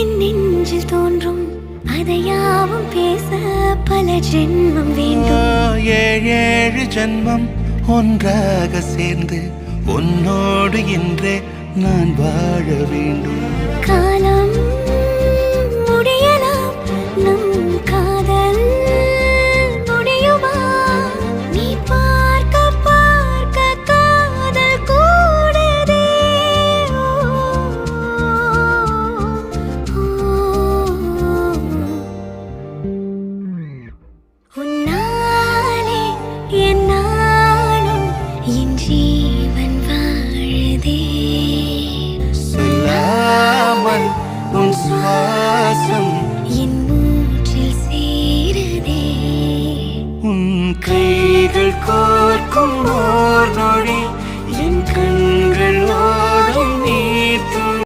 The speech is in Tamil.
என் நெஞ்சில் தோன்றும் அதையாவும் பேச பல ஜென்மம் வேண்டும். ஏழு ஜென்மம் ஒன்றாக சேர்ந்து உன்னோடு இன்றே நான் வாழ வேண்டும். காலம் முடியலாம், நம் காதல் முடியுமா? நீ பார்க்க பார்க்க காதல் கூடுதே. உன்னாலே என் நாளும் என் ஜீவன் வாழுதே. சொல்லாமல் உன் சுவாசம் என் மூச்சில் சேருதே. உன் கைகள் கோர்க்கும் ஓர் நொடி